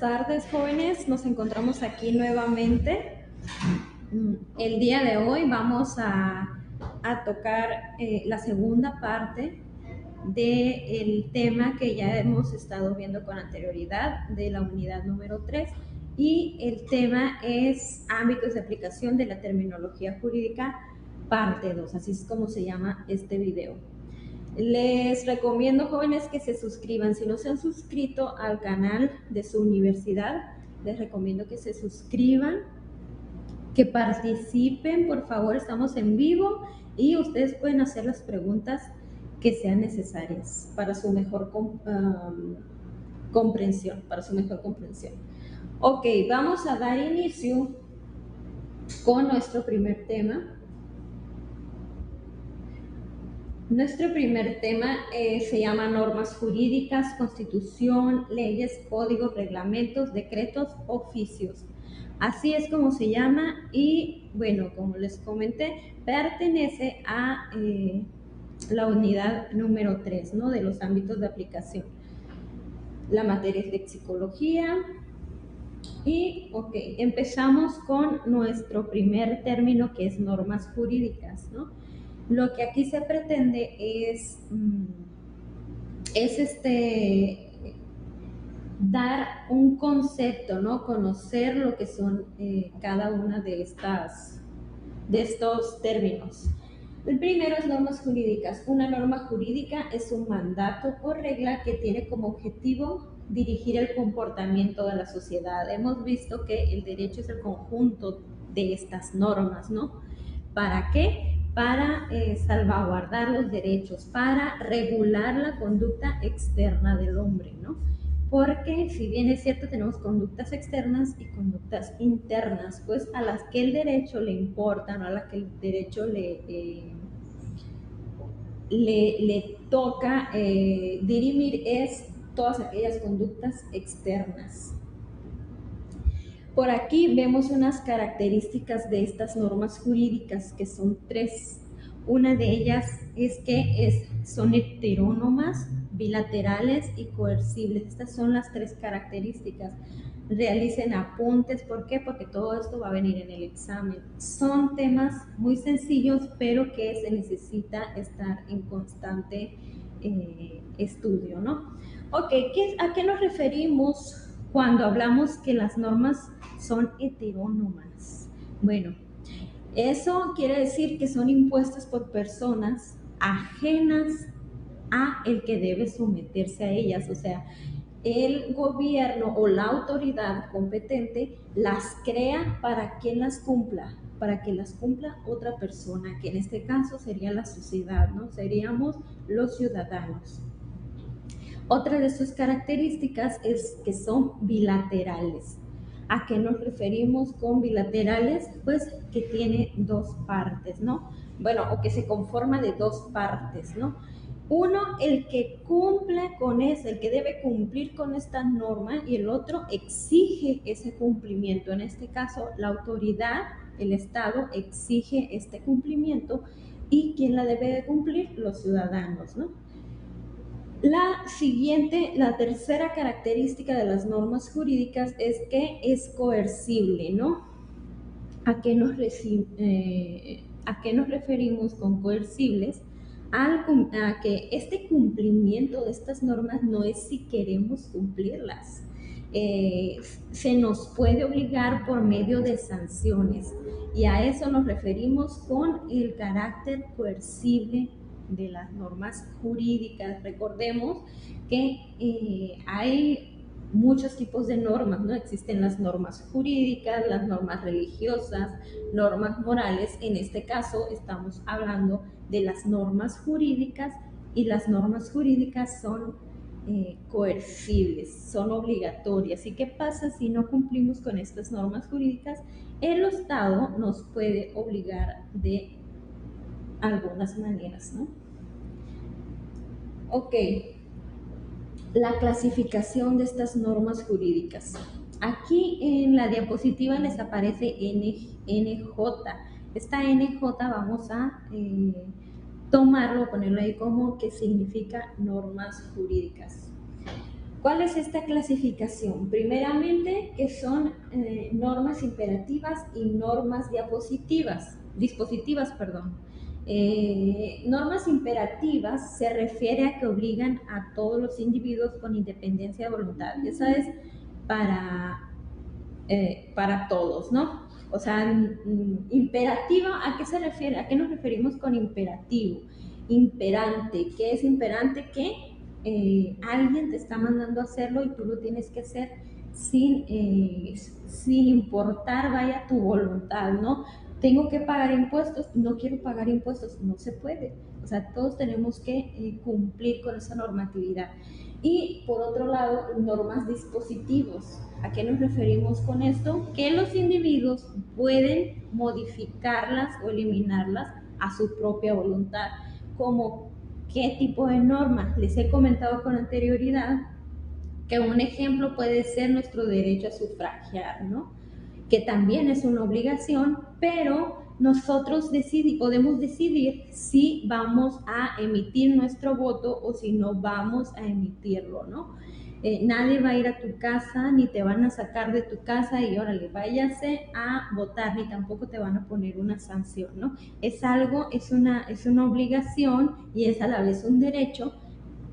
tardes, jóvenes. Nos encontramos aquí nuevamente. El día de hoy vamos a tocar la segunda parte del tema que ya hemos estado viendo con anterioridad de la unidad número 3, y el tema es ámbitos de aplicación de la terminología jurídica, parte 2, así es como se llama este video. Les recomiendo, jóvenes, que se suscriban. Si no se han suscrito al canal de su universidad, les recomiendo que se suscriban, que participen, por favor. Estamos en vivo y ustedes pueden hacer las preguntas que sean necesarias para su mejor comprensión, Ok, vamos a dar inicio con nuestro primer tema. Nuestro primer tema se llama normas jurídicas, constitución, leyes, códigos, reglamentos, decretos, oficios. Así es como se llama y, bueno, como les comenté, pertenece a la unidad número 3, ¿no? De los ámbitos de aplicación. La materia es lexicología. Y, ok, empezamos con nuestro primer término, que es normas jurídicas, ¿no? Lo que aquí se pretende es dar un concepto, ¿no? Conocer lo que son cada una de estos términos. El primero es normas jurídicas. Una norma jurídica es un mandato o regla que tiene como objetivo dirigir el comportamiento de la sociedad. Hemos visto que el derecho es el conjunto de estas normas, ¿no? ¿Para qué? Para salvaguardar los derechos, para regular la conducta externa del hombre, ¿no? Porque si bien es cierto, tenemos conductas externas y conductas internas, pues a las que el derecho le importa, ¿no? A las que el derecho le toca dirimir es todas aquellas conductas externas. Por aquí vemos unas características de estas normas jurídicas, que son 3. Una de ellas es que son heterónomas, bilaterales y coercibles. Estas son las 3 características. Realicen apuntes. ¿Por qué? Porque todo esto va a venir en el examen. Son temas muy sencillos, pero que se necesita estar en constante estudio, ¿no? Ok, ¿a qué nos referimos cuando hablamos que las normas son heterónomas? Bueno, eso quiere decir que son impuestas por personas ajenas a el que debe someterse a ellas. O sea, el gobierno o la autoridad competente las crea para que las cumpla otra persona, que en este caso sería la sociedad, ¿no? Seríamos los ciudadanos. Otra de sus características es que son bilaterales. ¿A qué nos referimos con bilaterales? Pues que tiene 2 partes, ¿no? Bueno, o que se conforma de 2 partes, ¿no? Uno, el que cumple con el que debe cumplir con esta norma, y el otro exige ese cumplimiento. En este caso, la autoridad, el Estado, exige este cumplimiento, y ¿quién la debe de cumplir? Los ciudadanos, ¿no? La tercera característica de las normas jurídicas es que es coercible, ¿no? ¿A qué nos referimos con coercibles? A que este cumplimiento de estas normas no es si queremos cumplirlas. Se nos puede obligar por medio de sanciones, y a eso nos referimos con el carácter coercible de las normas jurídicas. Recordemos que hay muchos tipos de normas, ¿no? Existen las normas jurídicas, las normas religiosas, normas morales. En este caso estamos hablando de las normas jurídicas, y las normas jurídicas son coercibles, son obligatorias. ¿Y qué pasa si no cumplimos con estas normas jurídicas? El Estado nos puede obligar de algunas maneras, ¿no? Ok, la clasificación de estas normas jurídicas. Aquí en la diapositiva les aparece NJ. Esta NJ vamos a tomarlo, ponerlo ahí como que significa normas jurídicas. ¿Cuál es esta clasificación? Primeramente, que son normas imperativas y normas dispositivas, perdón. Normas imperativas se refiere a que obligan a todos los individuos con independencia de voluntad. Esa es para todos, ¿no? O sea, imperativa, ¿a qué se refiere? ¿A qué nos referimos con imperativo? Imperante, ¿qué es imperante? Que alguien te está mandando a hacerlo y tú lo tienes que hacer sin importar, vaya, tu voluntad, ¿no? Tengo que pagar impuestos, no quiero pagar impuestos, no se puede. O sea, todos tenemos que cumplir con esa normatividad. Y por otro lado, normas dispositivos. ¿A qué nos referimos con esto? Que los individuos pueden modificarlas o eliminarlas a su propia voluntad. Como qué tipo de normas. Les he comentado con anterioridad que un ejemplo puede ser nuestro derecho a sufragiar, ¿no? Que también es una obligación, pero nosotros podemos decidir si vamos a emitir nuestro voto o si no vamos a emitirlo, ¿no? Nadie va a ir a tu casa, ni te van a sacar de tu casa y órale, váyase a votar, ni tampoco te van a poner una sanción, ¿no? Es una obligación y es a la vez un derecho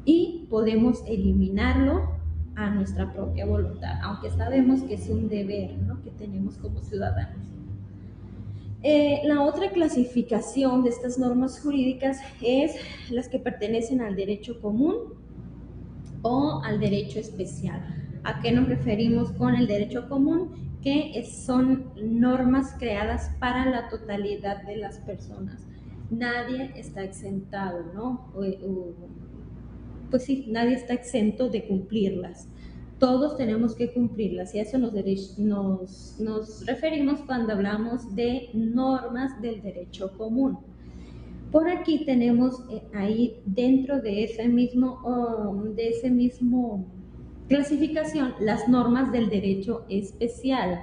y podemos eliminarlo a nuestra propia voluntad, aunque sabemos que es un deber, ¿no?, que tenemos como ciudadanos. La otra clasificación de estas normas jurídicas es las que pertenecen al derecho común o al derecho especial. ¿A qué nos referimos con el derecho común? Que son normas creadas para la totalidad de las personas. Nadie está exentado, ¿no? Pues sí, nadie está exento de cumplirlas. Todos tenemos que cumplirlas y a eso nos referimos cuando hablamos de normas del derecho común. Por aquí tenemos ahí dentro de ese mismo clasificación las normas del derecho especial.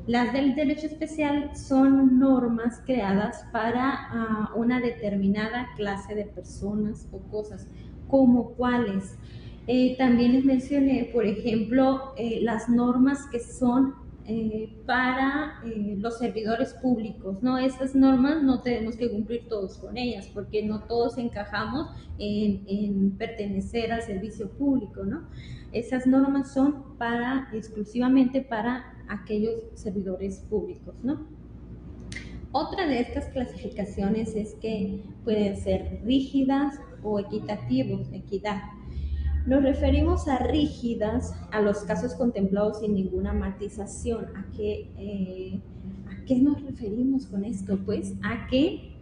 Las del derecho especial son normas creadas para una determinada clase de personas o cosas, como cuáles. También les mencioné, por ejemplo, las normas que son para los servidores públicos, ¿no? Esas normas no tenemos que cumplir todos con ellas, porque no todos encajamos en pertenecer al servicio público, ¿no? Esas normas son exclusivamente para aquellos servidores públicos, ¿no? Otra de estas clasificaciones es que pueden ser rígidas o equitativos, equidad. Nos referimos a rígidas a los casos contemplados sin ninguna matización. ¿A qué nos referimos con esto? Pues a que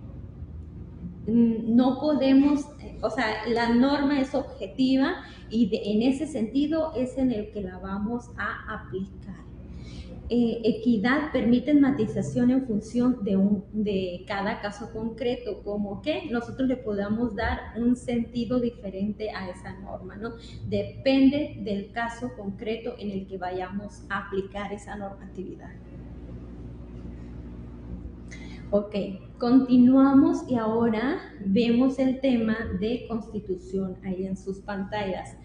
no podemos, o sea, la norma es objetiva y en ese sentido es en el que la vamos a aplicar. Equidad permite matización en función de cada caso concreto, como que nosotros le podamos dar un sentido diferente a esa norma, ¿no? Depende del caso concreto en el que vayamos a aplicar esa normatividad. Ok, continuamos y ahora vemos el tema de constitución ahí en sus pantallas.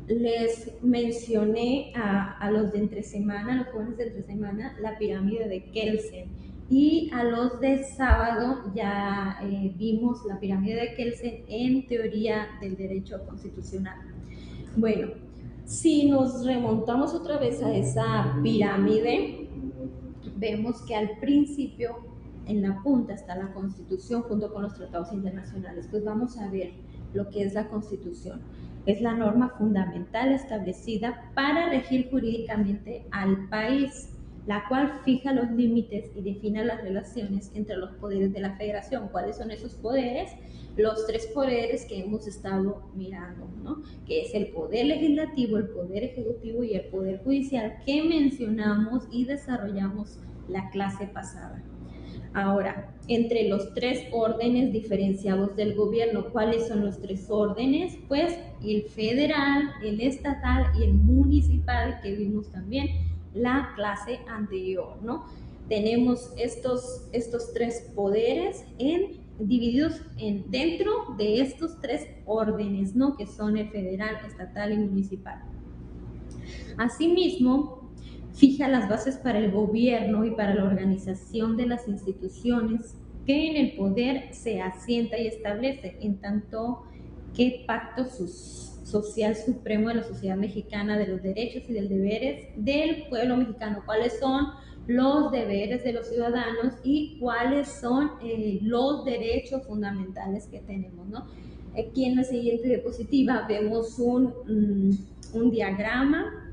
Les mencioné a los de entre semana, los jóvenes de entre semana, la pirámide de Kelsen. Y a los de sábado ya vimos la pirámide de Kelsen en teoría del derecho constitucional. Bueno, si nos remontamos otra vez a esa pirámide, vemos que al principio, en la punta, está la Constitución junto con los tratados internacionales. Pues vamos a ver lo que es la Constitución. Es la norma fundamental establecida para regir jurídicamente al país, la cual fija los límites y define las relaciones entre los poderes de la federación. ¿Cuáles son esos poderes? Los tres poderes que hemos estado mirando, ¿no? Que es el poder legislativo, el poder ejecutivo y el poder judicial, que mencionamos y desarrollamos la clase pasada. Ahora, entre los tres órdenes diferenciados del gobierno, ¿cuáles son los tres órdenes? Pues el federal, el estatal y el municipal, que vimos también la clase anterior, ¿no? Tenemos estos tres poderes en divididos dentro de estos tres órdenes, ¿no? Que son el federal, estatal y municipal. Asimismo, fija las bases para el gobierno y para la organización de las instituciones que en el poder se asienta y establece, en tanto que pacto social supremo de la sociedad mexicana de los derechos y de deberes del pueblo mexicano. ¿Cuáles son los deberes de los ciudadanos y cuáles son los derechos fundamentales que tenemos, ¿no? Aquí en la siguiente diapositiva vemos un diagrama,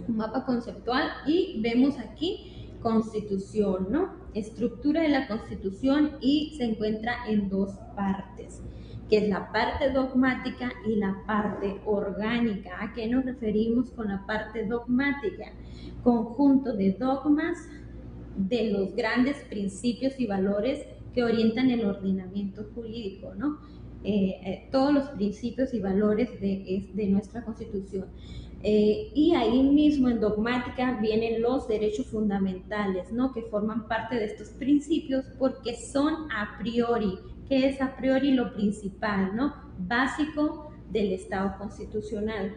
un mapa conceptual, y vemos aquí Constitución, ¿no? Estructura de la Constitución, y se encuentra en dos partes, que es la parte dogmática y la parte orgánica. ¿A qué nos referimos con la parte dogmática? Conjunto de dogmas de los grandes principios y valores que orientan el ordenamiento jurídico, ¿no? Todos los principios y valores de nuestra Constitución. Y ahí mismo en dogmática vienen los derechos fundamentales, ¿no? Que forman parte de estos principios porque son a priori. ¿Qué es a priori? Lo principal, ¿no? Básico del Estado constitucional.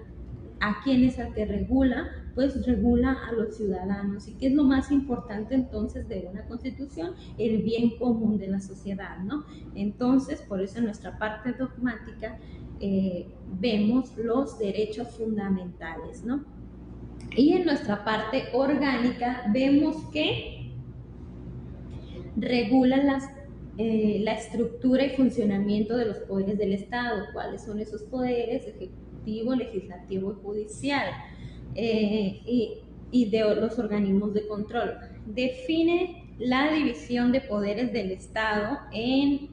¿A quién es el que regula? Pues regula a los ciudadanos. ¿Y qué es lo más importante entonces de una constitución? El bien común de la sociedad, ¿no? Entonces, por eso en nuestra parte dogmática vemos los derechos fundamentales, ¿no? Y en nuestra parte orgánica vemos que regula la estructura y funcionamiento de los poderes del Estado. ¿Cuáles son esos poderes? Ejecutivo, legislativo y judicial. Y de los organismos de control. Define la división de poderes del Estado en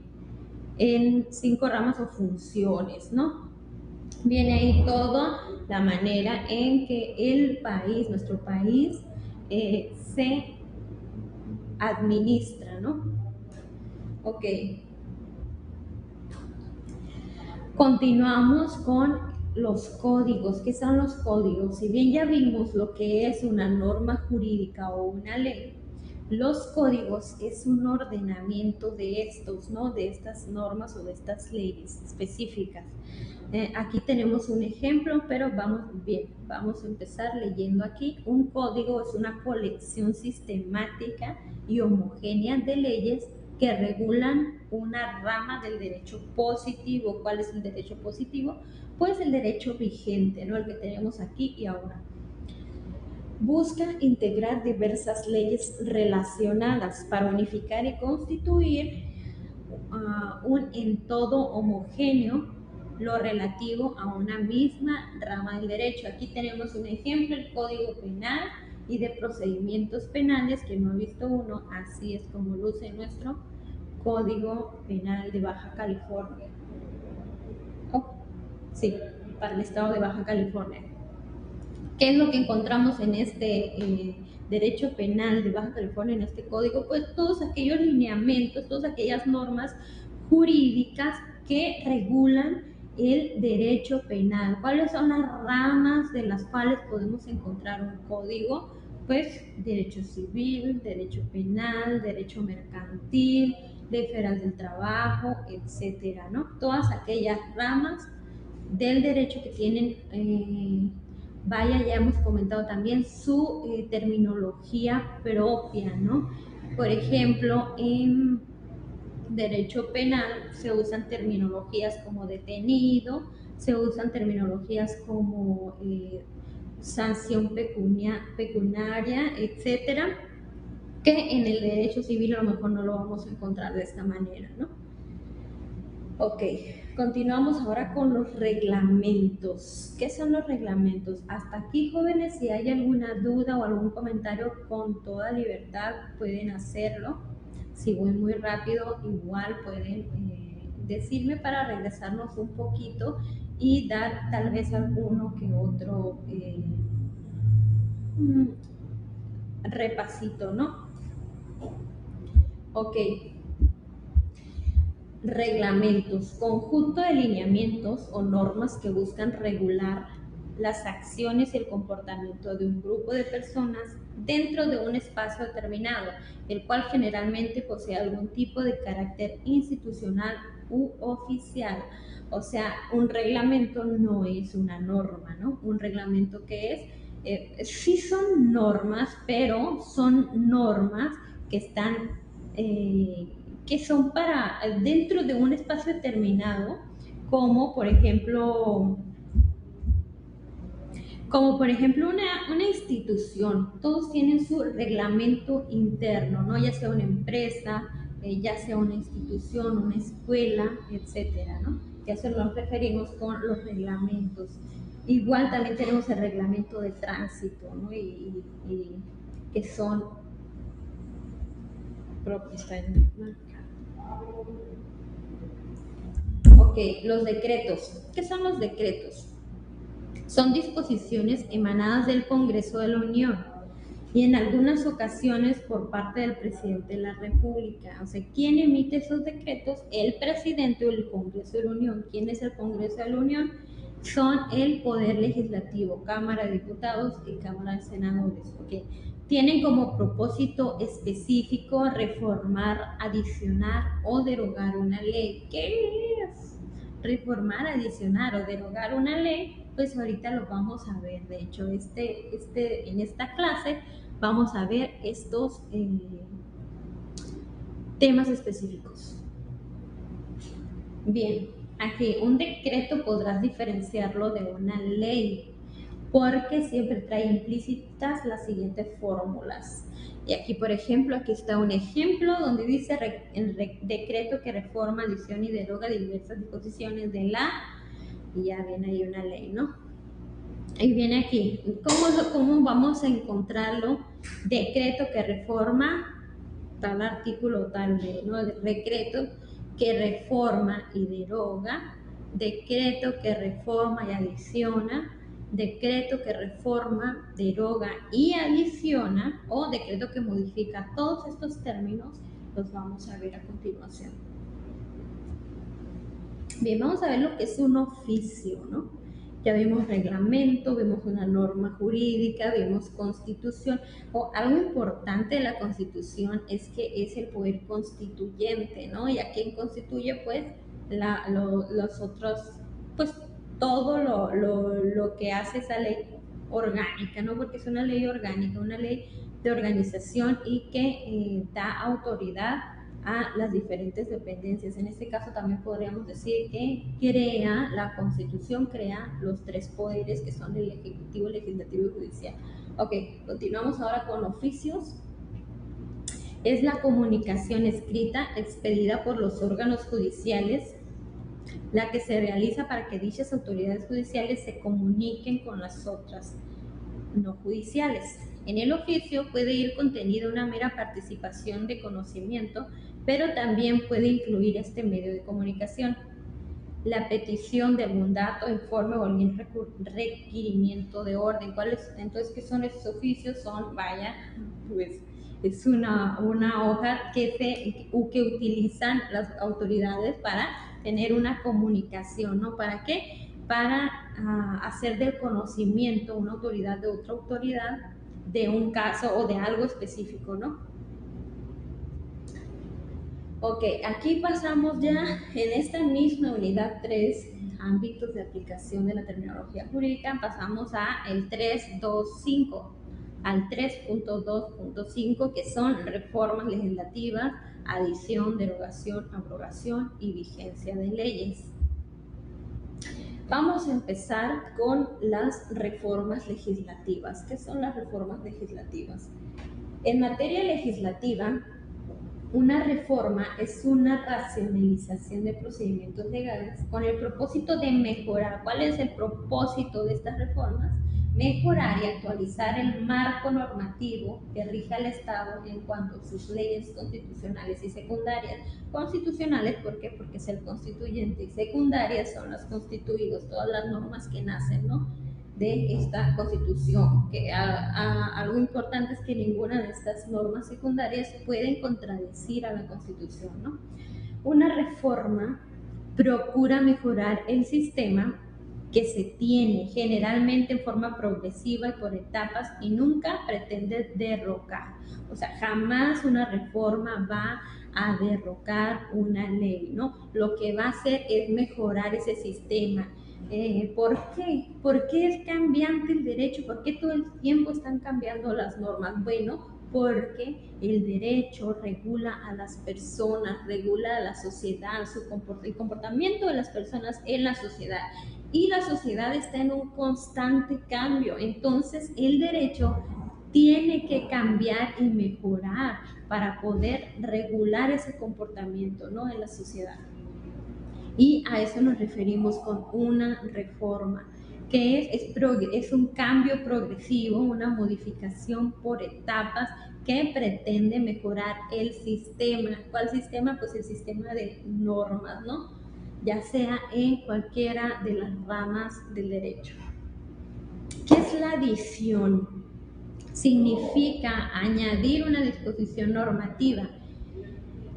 5 ramas o funciones, ¿no? Viene ahí toda la manera en que el país, nuestro país, se administra, ¿no? Ok. Continuamos con los códigos. ¿Qué son los códigos? Si bien ya vimos lo que es una norma jurídica o una ley, los códigos es un ordenamiento de estos, ¿no? De estas normas o de estas leyes específicas. Aquí tenemos un ejemplo, pero vamos a empezar leyendo aquí. Un código es una colección sistemática y homogénea de leyes que regulan una rama del derecho positivo. ¿Cuál es el derecho positivo? Pues el derecho vigente, ¿no? El que tenemos aquí y ahora. Busca integrar diversas leyes relacionadas para unificar y constituir un en todo homogéneo lo relativo a una misma rama del derecho. Aquí tenemos un ejemplo, el Código Penal y de Procedimientos Penales, que no he visto uno, así es como luce nuestro Código Penal de Baja California. Sí, para el estado de Baja California. ¿Qué es lo que encontramos en este derecho penal de Baja California, en este código? Pues todos aquellos lineamientos, todas aquellas normas jurídicas que regulan el derecho penal. ¿Cuáles son las ramas de las cuales podemos encontrar un código? Pues derecho civil, derecho penal, derecho mercantil, ley federal del trabajo, etcétera, ¿no? Todas aquellas ramas del derecho que tienen, ya hemos comentado también su terminología propia, ¿no? Por ejemplo, en derecho penal se usan terminologías como detenido, se usan terminologías como sanción pecuniaria, etcétera, que en el derecho civil a lo mejor no lo vamos a encontrar de esta manera, ¿no? Ok, continuamos ahora con los reglamentos. ¿Qué son los reglamentos? Hasta aquí, jóvenes, si hay alguna duda o algún comentario, con toda libertad pueden hacerlo. Si voy muy rápido, igual pueden decirme para regresarnos un poquito y dar tal vez alguno que otro repasito, ¿no? Ok. Reglamentos, conjunto de lineamientos o normas que buscan regular las acciones y el comportamiento de un grupo de personas dentro de un espacio determinado, el cual generalmente posee algún tipo de carácter institucional u oficial. O sea, un reglamento no es una norma, ¿no? Un reglamento que es, sí son normas, pero son normas que están, que son para dentro de un espacio determinado, como por ejemplo una institución. Todos tienen su reglamento interno, ¿no? Ya sea una empresa, ya sea una institución, una escuela, etcétera, ¿no? Que a eso nos referimos con los reglamentos. Igual también tenemos el reglamento de tránsito, ¿no? Y que son propios. Ok, los decretos. ¿Qué son los decretos? Son disposiciones emanadas del Congreso de la Unión y en algunas ocasiones por parte del presidente de la República. O sea, ¿quién emite esos decretos? El presidente o el Congreso de la Unión. ¿Quién es el Congreso de la Unión? Son el Poder Legislativo, Cámara de Diputados y Cámara de Senadores. ¿Okay? Tienen como propósito específico reformar, adicionar o derogar una ley. ¿Qué es? Reformar, adicionar o derogar una ley, pues ahorita lo vamos a ver. De hecho, en esta clase vamos a ver estos temas específicos. Bien, aquí un decreto podrás diferenciarlo de una ley porque siempre trae implícitas las siguientes fórmulas. Y aquí, por ejemplo, aquí está un ejemplo donde dice el decreto que reforma, adiciona y deroga diversas disposiciones de la, y ya viene ahí una ley, ¿no? Ahí viene aquí, ¿cómo vamos a encontrarlo? Decreto que reforma tal artículo, tal ley, ¿no? Decreto que reforma y deroga, decreto que reforma y adiciona, decreto que reforma, deroga y adiciona, o decreto que modifica. Todos estos términos los vamos a ver a continuación. Bien, vamos a ver lo que es un oficio, ¿no? Ya vimos reglamento, vemos una norma jurídica, vemos constitución. Algo importante de la constitución es que es el poder constituyente, ¿no? Y a quién constituye, pues, los otros, pues, todo lo que hace esa ley orgánica, ¿no? Porque es una ley orgánica, una ley de organización y que da autoridad a las diferentes dependencias. En este caso también podríamos decir que la Constitución crea los tres poderes que son el Ejecutivo, Legislativo y Judicial. Ok, continuamos ahora con oficios. Es la comunicación escrita expedida por los órganos judiciales, la que se realiza para que dichas autoridades judiciales se comuniquen con las otras no judiciales. En el oficio puede ir contenida una mera participación de conocimiento, pero también puede incluir este medio de comunicación. La petición de algún dato, informe o algún requerimiento de orden. Entonces, ¿qué son estos oficios? Pues es una hoja que utilizan las autoridades para tener una comunicación, ¿no? ¿Para qué? Para hacer del conocimiento una autoridad de otra autoridad de un caso o de algo específico, ¿no? Ok, aquí pasamos ya en esta misma unidad 3, ámbitos de aplicación de la terminología jurídica, pasamos a el 3.2.5, al 3.2.5, que son reformas legislativas, adición, derogación, abrogación y vigencia de leyes. Vamos a empezar con las reformas legislativas. ¿Qué son las reformas legislativas? En materia legislativa, una reforma es una racionalización de procedimientos legales con el propósito de mejorar. ¿Cuál es el propósito de estas reformas? Mejorar y actualizar el marco normativo que rige al Estado en cuanto a sus leyes constitucionales y secundarias. Constitucionales, ¿por qué? Porque es el constituyente, y secundarias son los constituidos, todas las normas que nacen, ¿no?, de esta Constitución. Que algo importante es que ninguna de estas normas secundarias pueden contradecir a la Constitución, ¿no? Una reforma procura mejorar el sistema que se tiene generalmente en forma progresiva y por etapas y nunca pretende derrocar. O sea, jamás una reforma va a derrocar una ley, ¿no? Lo que va a hacer es mejorar ese sistema. ¿Por qué? ¿Por qué es cambiante el derecho? ¿Por qué todo el tiempo están cambiando las normas? Bueno, porque el derecho regula a las personas, regula a la sociedad, el comportamiento de las personas en la sociedad. Y la sociedad está en un constante cambio. Entonces, el derecho tiene que cambiar y mejorar para poder regular ese comportamiento, ¿no?, en la sociedad. Y a eso nos referimos con una reforma, que es un cambio progresivo, una modificación por etapas que pretende mejorar el sistema. ¿Cuál sistema? Pues el sistema de normas, ¿no? Ya sea en cualquiera de las ramas del derecho. ¿Qué es la adición? Significa añadir una disposición normativa.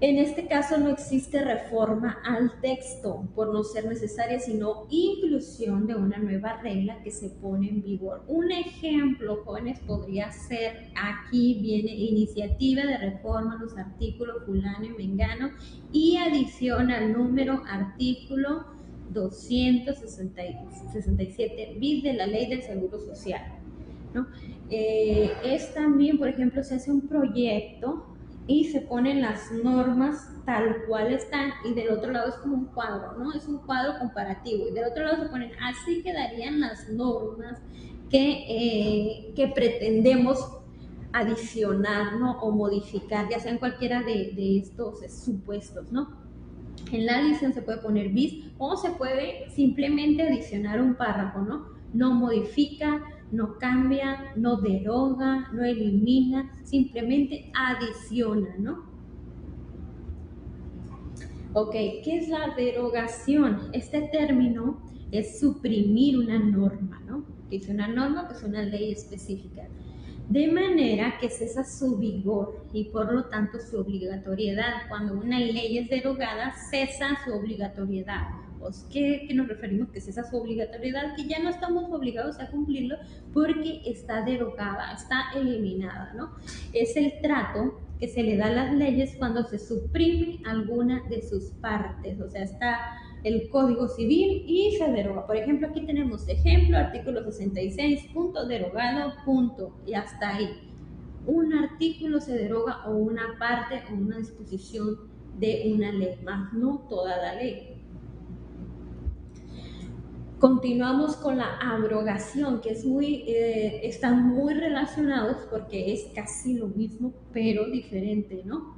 En este caso no existe reforma al texto por no ser necesaria, sino inclusión de una nueva regla que se pone en vigor. Un ejemplo, jóvenes, podría ser, aquí viene iniciativa de reforma a los artículos fulano y mengano y adición al número artículo 267 bis de la Ley del Seguro Social, ¿no? Es también, por ejemplo, se hace un proyecto y se ponen las normas tal cual están y del otro lado es como un cuadro, ¿no? Es un cuadro comparativo y del otro lado se ponen, así quedarían las normas que pretendemos adicionar, ¿no?, o modificar, ya sea en cualquiera de estos supuestos, ¿no? En la adición se puede poner bis o se puede simplemente adicionar un párrafo, ¿no? No modifica, no cambia, no deroga, no elimina, simplemente adiciona, ¿no? Ok, ¿qué es la derogación? Este término es suprimir una norma, ¿no? ¿Qué es una norma? Pues una ley específica. De manera que cesa su vigor y por lo tanto su obligatoriedad. Cuando una ley es derogada, cesa su obligatoriedad. ¿Qué nos referimos que cesa su obligatoriedad? Que ya no estamos obligados a cumplirlo porque está derogada, está eliminada, ¿no? Es el trato que se le da a las leyes cuando se suprime alguna de sus partes, o sea, está el Código Civil y se deroga. Por ejemplo, aquí tenemos ejemplo, artículo 66, punto derogado, punto, y hasta ahí. Un artículo se deroga o una parte o una disposición de una ley, más no toda la ley. Continuamos con la abrogación, que están muy relacionados porque es casi lo mismo, pero diferente, ¿no?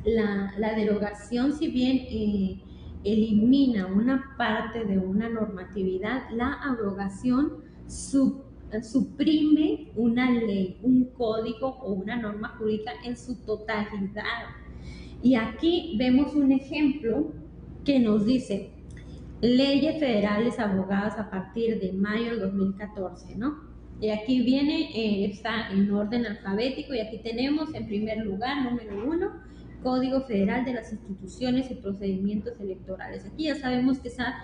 La derogación, si bien elimina una parte de una normatividad, la abrogación suprime una ley, un código o una norma jurídica en su totalidad. Y aquí vemos un ejemplo que nos dice leyes federales abrogadas a partir de mayo del 2014, ¿no? Y aquí viene, está en orden alfabético y aquí tenemos en primer lugar, número 1, Código Federal de las Instituciones y Procedimientos Electorales. Aquí ya sabemos que esa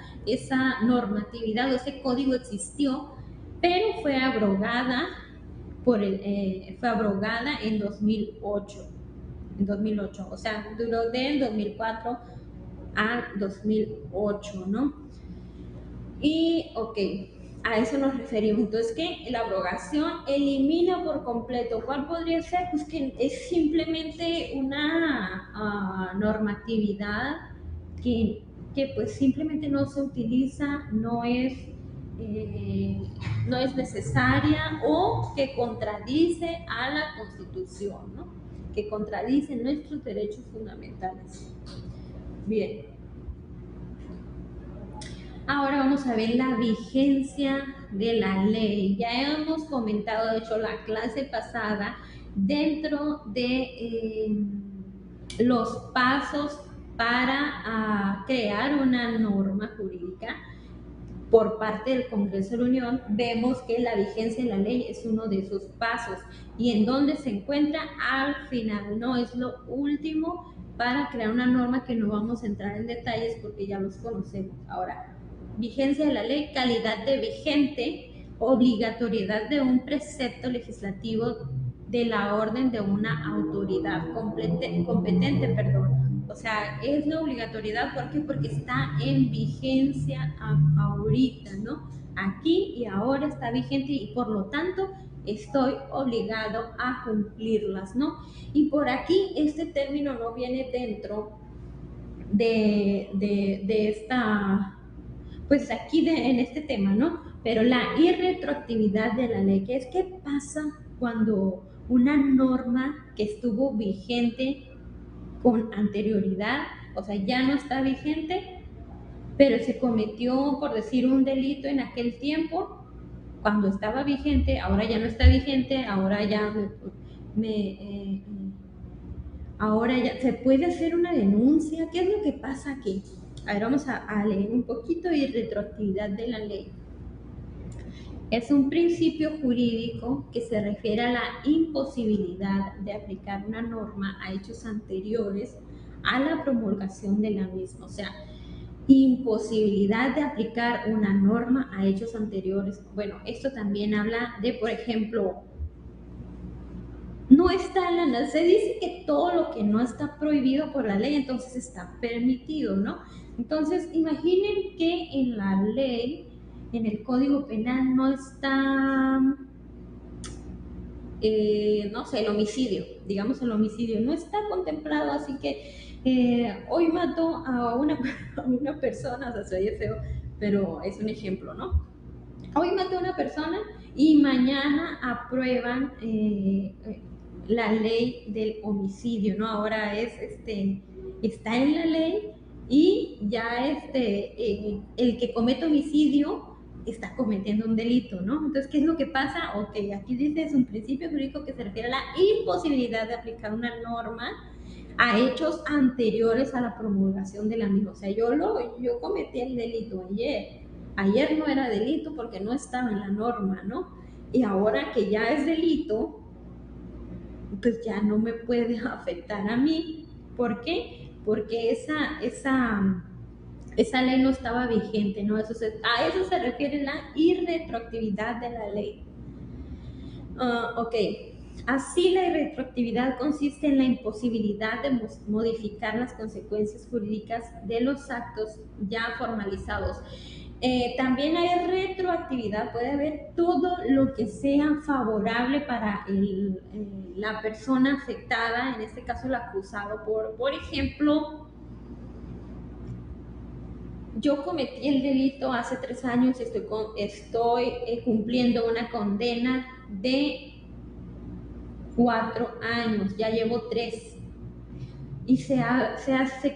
normatividad o ese código existió, pero fue abrogada en 2008. En 2008, o sea, duró del 2004 a 2008, ¿no? Y, ok, a eso nos referimos. Entonces, que la abrogación elimina por completo. ¿Cuál podría ser? Pues que es simplemente una normatividad que pues simplemente no se utiliza, no es necesaria o que contradice a la Constitución, ¿no? Que contradice nuestros derechos fundamentales. Bien. Ahora vamos a ver la vigencia de la ley. Ya hemos comentado, de hecho, la clase pasada, dentro de los pasos para crear una norma jurídica por parte del Congreso de la Unión, vemos que la vigencia de la ley es uno de esos pasos. ¿Y en dónde se encuentra? Al final, no es lo último para crear una norma que no vamos a entrar en detalles porque ya los conocemos. Ahora, vigencia de la ley, calidad de vigente, obligatoriedad de un precepto legislativo de la orden de una autoridad competente, perdón. O sea, es la obligatoriedad, ¿por qué? Porque está en vigencia ahorita, ¿no? Aquí y ahora está vigente y por lo tanto estoy obligado a cumplirlas, ¿no? Y por aquí este término no viene dentro de esta, pues aquí en este tema, ¿no? Pero la irretroactividad de la ley, que es qué pasa cuando una norma que estuvo vigente con anterioridad, o sea, ya no está vigente, pero se cometió, por decir, un delito en aquel tiempo, cuando estaba vigente, ahora ya no está vigente, ahora ya ahora ya se puede hacer una denuncia. ¿Qué es lo que pasa aquí? A ver, vamos a leer un poquito de retroactividad de la ley. Es un principio jurídico que se refiere a la imposibilidad de aplicar una norma a hechos anteriores a la promulgación de la misma. O sea, imposibilidad de aplicar una norma a hechos anteriores. Bueno, esto también habla de, por ejemplo, no está en la ley, se dice que todo lo que no está prohibido por la ley, entonces está permitido, ¿no? Entonces, imaginen que en la ley, en el Código Penal, no está, no sé, el homicidio, digamos el homicidio, no está contemplado, así que hoy mató a una persona, o sea, se oye feo, pero es un ejemplo, ¿no? Hoy mató a una persona y mañana aprueban la ley del homicidio, ¿no? Ahora está en la ley y ya el que comete homicidio está cometiendo un delito, ¿no? Entonces, ¿qué es lo que pasa? Ok, aquí dice, es un principio jurídico que se refiere a la imposibilidad de aplicar una norma a hechos anteriores a la promulgación de la misma. O sea, yo cometí el delito ayer no era delito porque no estaba en la norma, ¿no? Y ahora que ya es delito, pues ya no me puede afectar a mí. ¿Por qué? Porque esa ley no estaba vigente, ¿no? A eso se refiere la irretroactividad de la ley. Ok. Así, la irretroactividad consiste en la imposibilidad de modificar las consecuencias jurídicas de los actos ya formalizados. También hay retroactividad, puede haber todo lo que sea favorable para la persona afectada, en este caso el acusado. Por ejemplo, yo cometí el delito hace 3 años, estoy cumpliendo una condena de 4 años, ya llevo 3. Y se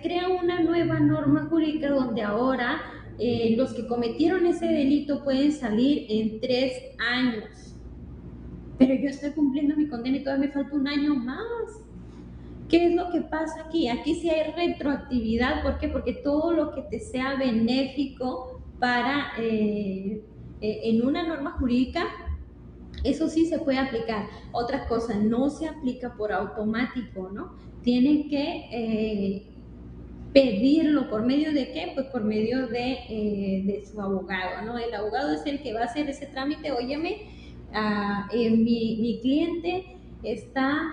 crea una nueva norma jurídica donde ahora los que cometieron ese delito pueden salir en 3 años. Pero yo estoy cumpliendo mi condena y todavía me falta un año más. ¿Qué es lo que pasa aquí? Aquí sí hay retroactividad. ¿Por qué? Porque todo lo que te sea benéfico para en una norma jurídica, eso sí se puede aplicar. Otra cosa, no se aplica por automático, ¿no? Tienen que pedirlo. ¿Por medio de qué? Pues por medio de su abogado, ¿no? El abogado es el que va a hacer ese trámite. Óyeme, mi cliente está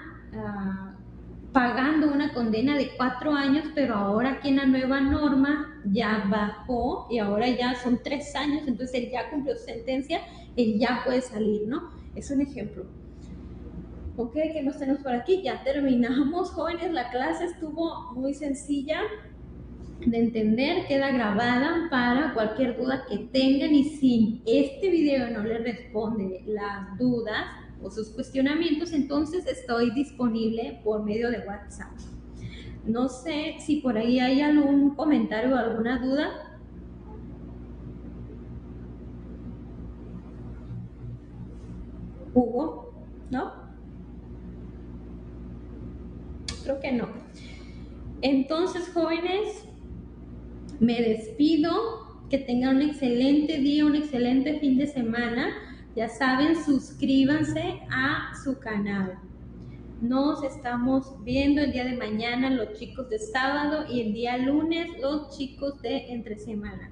pagando una condena de 4 años, pero ahora aquí en la nueva norma ya bajó y ahora ya son 3 años, entonces él ya cumplió su sentencia, él ya puede salir, ¿no? Es un ejemplo. Ok, ¿qué más tenemos por aquí? Ya terminamos, jóvenes, la clase estuvo muy sencilla de entender, queda grabada para cualquier duda que tengan, y si este video no les responde las dudas o sus cuestionamientos, entonces estoy disponible por medio de WhatsApp. No sé si por ahí hay algún comentario o alguna duda. Hugo, ¿no? Creo que no. Entonces, jóvenes, me despido. Que tengan un excelente día, un excelente fin de semana. Ya saben, suscríbanse a su canal. Nos estamos viendo el día de mañana los chicos de sábado y el día lunes los chicos de entre semana.